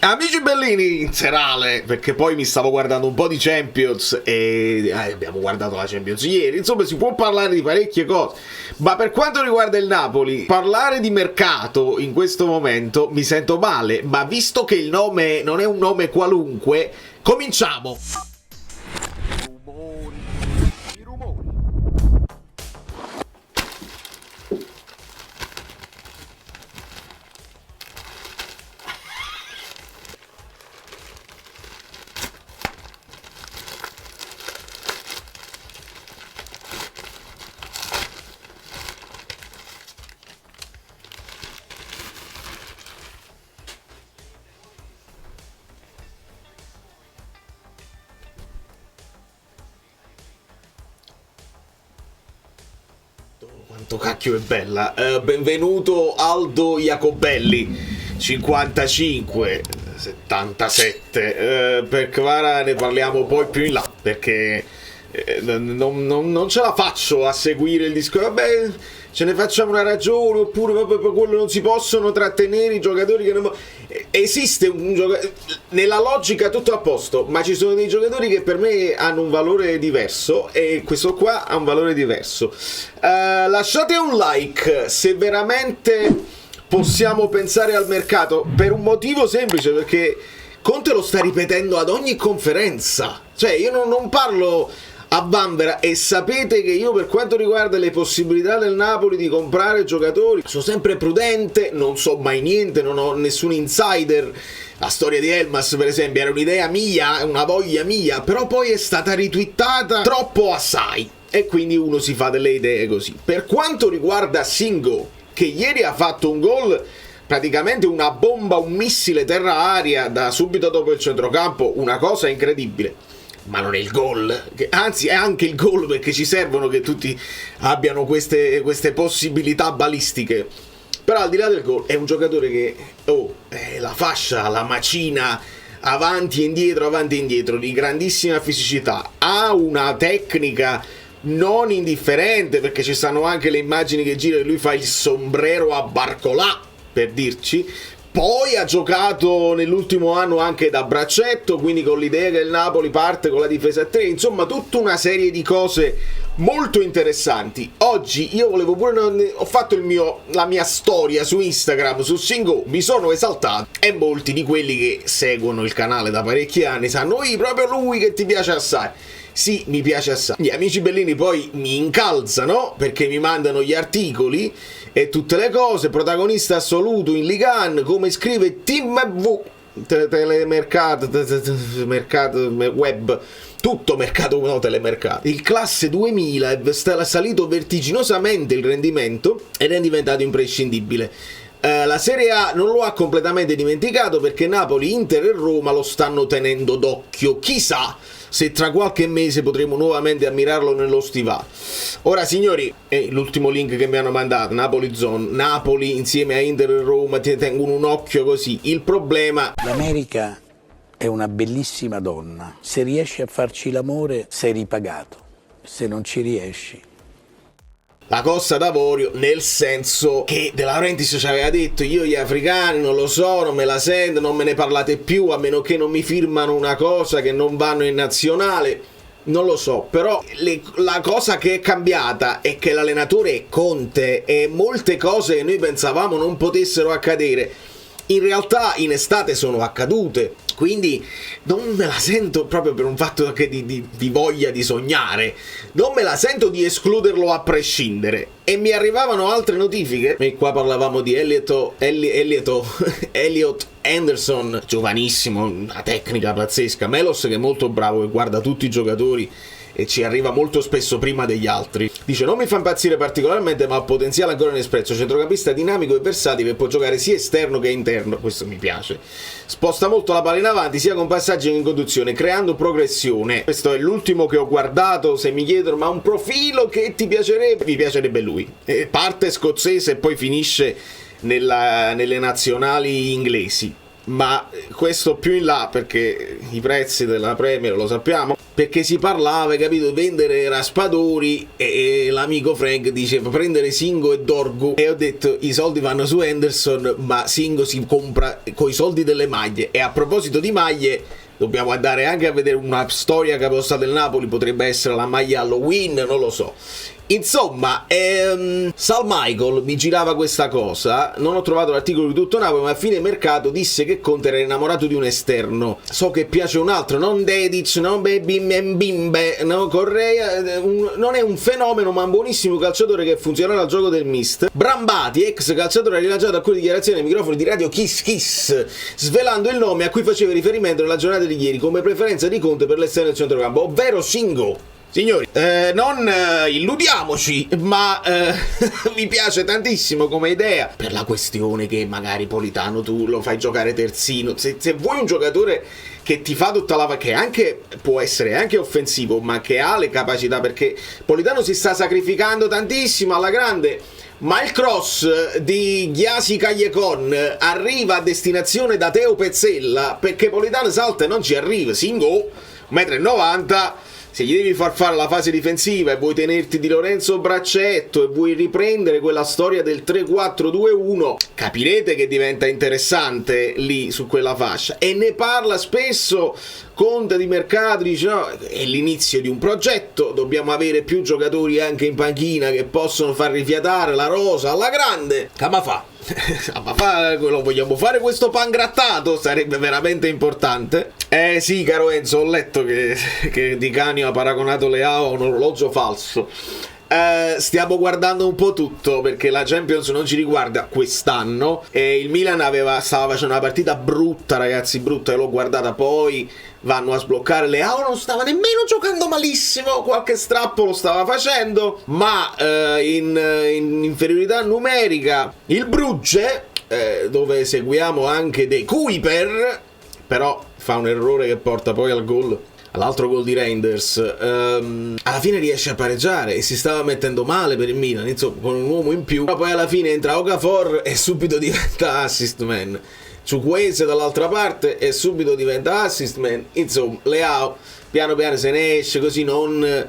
Amici bellini, in serale, perché poi mi stavo guardando un po' di Champions e abbiamo guardato la Champions ieri, insomma si può parlare di parecchie cose, ma per quanto riguarda il Napoli, parlare di mercato in questo momento mi sento male, ma visto che il nome non è un nome qualunque, cominciamo! I rumori. Quanto cacchio è bella. Benvenuto Aldo Jacobelli 55 77. Per Kvara ne parliamo poi più in là, perché non ce la faccio a seguire il discorso. Vabbè, ce ne facciamo una ragione, oppure vabbè, per quello non si possono trattenere i giocatori che non... Esiste un giocatore, nella logica tutto a posto, ma ci sono dei giocatori che per me hanno un valore diverso e questo qua ha un valore diverso. Lasciate un like se veramente possiamo pensare al mercato, per un motivo semplice, perché Conte lo sta ripetendo ad ogni conferenza. Cioè io non parlo a vanvera, e sapete che io, per quanto riguarda le possibilità del Napoli di comprare giocatori, sono sempre prudente, non so mai niente, non ho nessun insider. La storia di Elmas, per esempio, era un'idea mia, una voglia mia, però poi è stata ritwittata troppo assai e quindi uno si fa delle idee così. Per quanto riguarda Singo, che ieri ha fatto un gol, praticamente una bomba, un missile terra-aria da subito dopo il centrocampo, una cosa incredibile. Ma non è il gol, anzi è anche il gol, perché ci servono che tutti abbiano queste possibilità balistiche. Però al di là del gol è un giocatore che la fascia, la macina, avanti e indietro, di grandissima fisicità, ha una tecnica non indifferente, perché ci stanno anche le immagini che girano e lui fa il sombrero a Barcolà, per dirci. Poi ha giocato nell'ultimo anno anche da braccetto, quindi con l'idea che il Napoli parte con la difesa a 3, insomma tutta una serie di cose molto interessanti. Oggi io volevo pure, ho fatto la mia storia su Instagram, su Singo, mi sono esaltato e molti di quelli che seguono il canale da parecchi anni sanno: proprio lui che ti piace assai. Sì, mi piace assai. Gli amici bellini poi mi incalzano perché mi mandano gli articoli e tutte le cose. Protagonista assoluto in Ligan, come scrive Team V, telemercato, mercato web, tutto mercato, no, telemercato. Il classe 2000 è salito vertiginosamente il rendimento ed è diventato imprescindibile. La Serie A non lo ha completamente dimenticato, perché Napoli, Inter e Roma lo stanno tenendo d'occhio. Chissà se tra qualche mese potremo nuovamente ammirarlo nello stivale. Ora signori, l'ultimo link che mi hanno mandato, Napoli Zone, Napoli insieme a Inter e Roma ti tengono un occhio così. Il problema: l'America è una bellissima donna, se riesci a farci l'amore sei ripagato, se non ci riesci. La Costa d'Avorio, nel senso che De Laurentiis ci aveva detto: io gli africani non lo so, non me la sento, non me ne parlate più, a meno che non mi firmano una cosa che non vanno in nazionale. Non lo so, però la cosa che è cambiata è che l'allenatore è Conte e molte cose che noi pensavamo non potessero accadere in realtà in estate sono accadute. Quindi non me la sento, proprio per un fatto anche di voglia di sognare, non me la sento di escluderlo a prescindere. E mi arrivavano altre notifiche, e qua parlavamo di Elliot Anderson, giovanissimo, una tecnica pazzesca. Melos, che è molto bravo, che guarda tutti i giocatori e ci arriva molto spesso prima degli altri. Dice: non mi fa impazzire particolarmente, ma ha potenziale ancora inespresso, centrocampista dinamico e versatile, può giocare sia esterno che interno, questo mi piace. Sposta molto la palla in avanti, sia con passaggi che in conduzione, creando progressione. Questo è l'ultimo che ho guardato. Se mi chiedono: ma un profilo che ti piacerebbe? Mi piacerebbe lui. Parte scozzese e poi finisce nelle nazionali inglesi. ma questo più in là, perché i prezzi della Premier lo sappiamo, perché si parlava, capito, di vendere Raspadori e l'amico Frank diceva prendere Singo e Dorgu, e ho detto i soldi vanno su Henderson, ma Singo si compra coi soldi delle maglie. E a proposito di maglie, dobbiamo andare anche a vedere una storia caposta del Napoli, potrebbe essere la maglia Halloween, non lo so. Insomma, Sal Michael mi girava questa cosa, non ho trovato l'articolo di tutto Napoli, ma a fine mercato disse che Conte era innamorato di un esterno. So che piace un altro, non Dedic, non Bimbe, no Correa, non è un fenomeno ma un buonissimo calciatore che funzionerà al gioco del Mist. Brambati, ex calciatore, ha rilanciato alcune dichiarazioni ai microfoni di Radio Kiss Kiss, svelando il nome a cui faceva riferimento nella giornata di ieri come preferenza di Conte per l'esterno del centrocampo, ovvero Singo. Signori, non illudiamoci, ma mi piace tantissimo come idea, per la questione che magari Politano tu lo fai giocare terzino. Se vuoi un giocatore che ti fa tutta la... che anche può essere anche offensivo, ma che ha le capacità, perché Politano si sta sacrificando tantissimo alla grande, ma il cross di Ghiasi Callecon arriva a destinazione da Teo Pezzella, perché Politano salta e non ci arriva. Singo, 1,90 m, se gli devi far fare la fase difensiva e vuoi tenerti di Lorenzo Braccetto e vuoi riprendere quella storia del 3-4-2-1, capirete che diventa interessante lì su quella fascia. E ne parla spesso Conte di mercato, dice no, è l'inizio di un progetto, dobbiamo avere più giocatori anche in panchina che possono far rifiatare la rosa alla grande. Come fa? Lo vogliamo fare questo pangrattato? Sarebbe veramente importante. Sì, caro Enzo, ho letto che Di Canio ha paragonato Leao a un orologio falso. Stiamo guardando un po' tutto, perché la Champions non ci riguarda quest'anno e il Milan stava facendo una partita brutta, ragazzi, brutta, e l'ho guardata. Poi vanno a sbloccare. Leao non stava nemmeno giocando malissimo, qualche strappo lo stava facendo, ma in inferiorità numerica il Brugge, dove seguiamo anche De Kuiper, però fa un errore che porta poi al gol, all'altro gol di Reinders, alla fine riesce a pareggiare e si stava mettendo male per il Milan, insomma, con un uomo in più. Ma poi alla fine entra Okafor e subito diventa assist man. Chukwueze dall'altra parte e subito diventa assist man. Insomma, Leao piano piano se ne esce, così non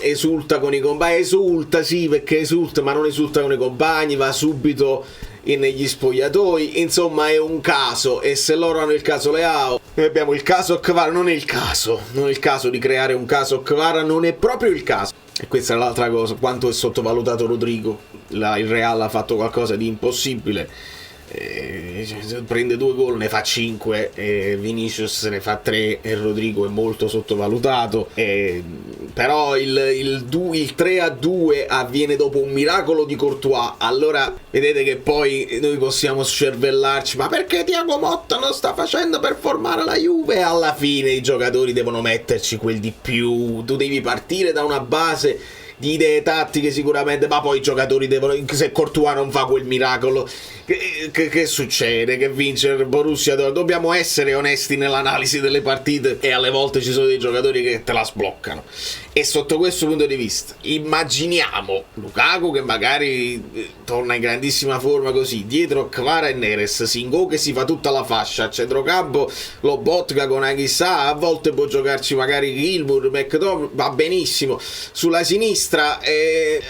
esulta con i compagni. Esulta, sì, perché esulta, ma non esulta con i compagni, va subito negli spogliatoi. Insomma, è un caso, e se loro hanno il caso Leao, noi abbiamo il caso Kvara. Non è il caso di creare un caso Kvara, non è proprio il caso. E questa è l'altra cosa, quanto è sottovalutato Rodrigo. Il Real ha fatto qualcosa di impossibile. Prende 2 gol, ne fa 5, Vinicius ne fa 3 e Rodrigo è molto sottovalutato. Però il 3-2 avviene dopo un miracolo di Courtois. Allora vedete che poi noi possiamo scervellarci, ma perché Thiago Motta non sta facendo per formare la Juve? Alla fine i giocatori devono metterci quel di più, tu devi partire da una base di idee tattiche sicuramente, ma poi i giocatori devono, se Courtois non fa quel miracolo, che succede? Che vince il Borussia? Dobbiamo essere onesti nell'analisi delle partite, e alle volte ci sono dei giocatori che te la sbloccano. E sotto questo punto di vista immaginiamo Lukaku che magari torna in grandissima forma, così dietro Kvara e Neres, Singo che si fa tutta la fascia, a centrocampo Lobotka con Anghissà, a volte può giocarci magari Gilmour, McDowell, va benissimo. Sulla sinistra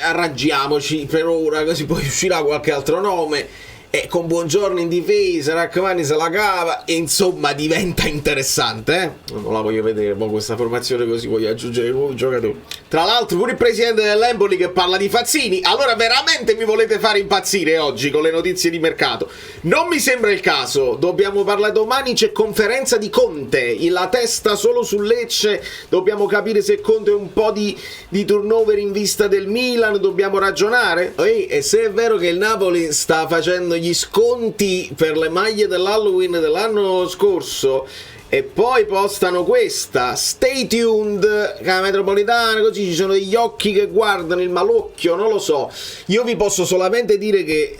arrangiamoci per ora, così poi uscirà qualche altro nome, e con Buongiorno in difesa, Rachmani se la cava, e insomma diventa interessante, non la voglio vedere poi questa formazione, così voglio aggiungere nuovi giocatori. Tra l'altro pure il presidente dell'Empoli che parla di Fazzini. Allora veramente mi volete fare impazzire oggi con le notizie di mercato? Non mi sembra il caso. Dobbiamo parlare domani, c'è conferenza di Conte, la testa solo su Lecce, dobbiamo capire se Conte ha un po' di turnover in vista del Milan, dobbiamo ragionare. E se è vero che il Napoli sta facendo gli sconti per le maglie dell'Halloween dell'anno scorso e poi postano questa, stay tuned, la metropolitana, così ci sono degli occhi che guardano, il malocchio, non lo so. Io vi posso solamente dire che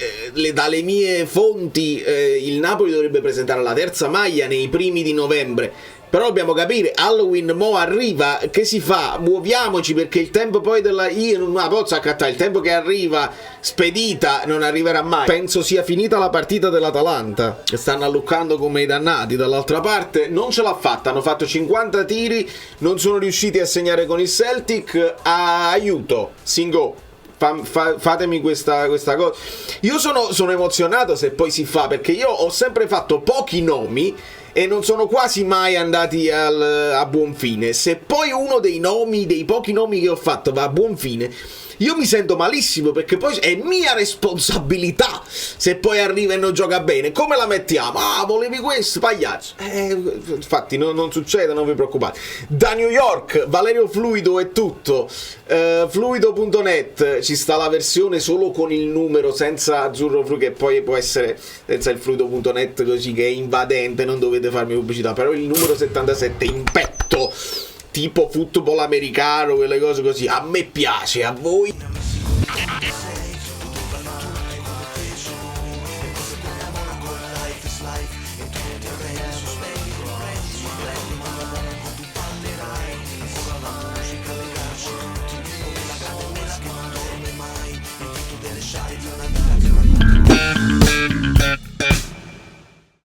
dalle mie fonti il Napoli dovrebbe presentare la terza maglia nei primi di novembre, Però dobbiamo capire, Halloween mo arriva, che si fa? Muoviamoci, perché il tempo poi io non la posso accattare, il tempo che arriva spedita non arriverà mai. Penso sia finita la partita dell'Atalanta, che stanno alluccando come i dannati dall'altra parte. Non ce l'ha fatta, hanno fatto 50 tiri, non sono riusciti a segnare con il Celtic. Aiuto, Singo, fatemi questa cosa. Io sono emozionato se poi si fa, perché io ho sempre fatto pochi nomi e non sono quasi mai andati a buon fine. Se poi uno dei pochi nomi che ho fatto va a buon fine, io mi sento malissimo, perché poi è mia responsabilità se poi arriva e non gioca bene. Come la mettiamo? Volevi questo, pagliaccio. Infatti non succede, non vi preoccupate. Da New York, Valerio Fluido è tutto. Fluido.net, ci sta la versione solo con il numero, senza azzurro fluido, che poi può essere senza il fluido.net, così, che è invadente, non dovete farmi pubblicità, però il numero 77 in petto, tipo football americano, quelle cose così, a me piace, a voi?